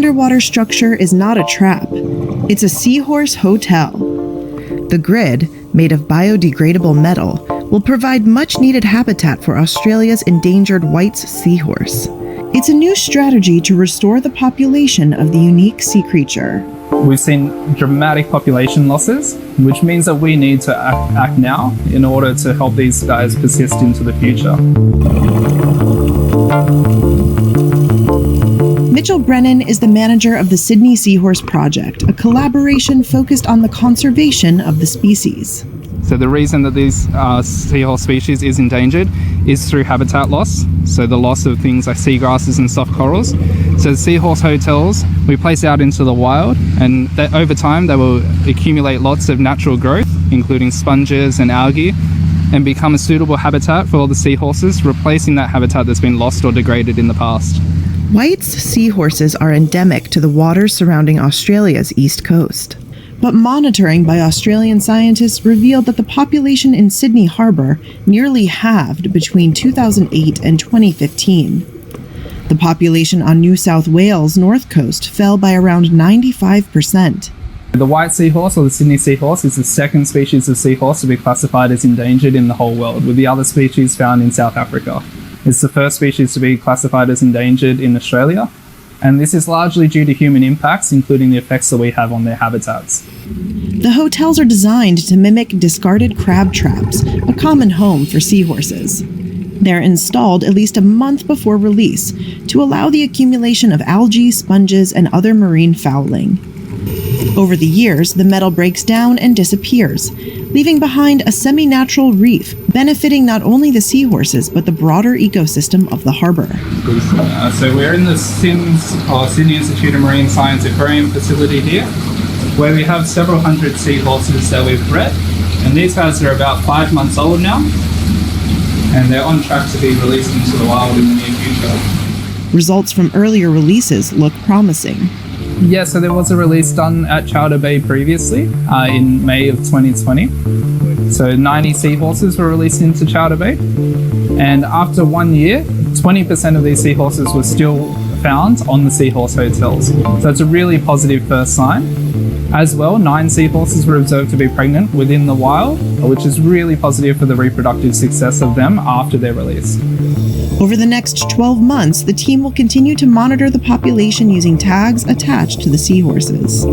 underwater structure is not a trap. It's a Seahorse hotel. The grid, made of biodegradable metal, will provide much-needed habitat for Australia's endangered white seahorse. It's a new strategy to restore the population of the unique sea creature. We've seen dramatic population losses, which means that we need to act now in order to help these guys persist into the future. Mitchell Brennan is the manager of the Sydney Seahorse Project, a collaboration focused on the conservation of the species. So the reason that these seahorse species is endangered is through habitat loss, so the loss of things like seagrasses and soft corals. So the seahorse hotels we place out into the wild, and over time they will accumulate lots of natural growth, including sponges and algae, and become a suitable habitat for all the seahorses, replacing that habitat that's been lost or degraded in the past. White's seahorses are endemic to the waters surrounding Australia's east coast. But monitoring by Australian scientists revealed that the population in Sydney Harbour nearly halved between 2008 and 2015. The population on New South Wales' north coast fell by around 95%. The white seahorse, or the Sydney seahorse, is the second species of seahorse to be classified as endangered in the whole world, with the other species found in South Africa. It's the first species to be classified as endangered in Australia, and this is largely due to human impacts, including the effects that we have on their habitats. The hotels are designed to mimic discarded crab traps, a common home for seahorses. They're installed at least a month before release to allow the accumulation of algae, sponges, and other marine fouling. Over the years, the metal breaks down and disappears, leaving behind a semi-natural reef, benefiting not only the seahorses, but the broader ecosystem of the harbour. So we're in the Sydney Institute of Marine Science Aquarium facility here, where we have several hundred seahorses that we've bred, and these guys are about 5 months old now, and they're on track to be released into the wild in the near future. Results from earlier releases look promising. Yeah, so there was a release done at Chowder Bay previously in May of 2020. So 90 seahorses were released into Chowder Bay, and after 1 year, 20% of these seahorses were still found on the seahorse hotels. So it's a really positive first sign. As well, 9 seahorses were observed to be pregnant within the wild, which is really positive for the reproductive success of them after their release. Over the next 12 months, the team will continue to monitor the population using tags attached to the seahorses.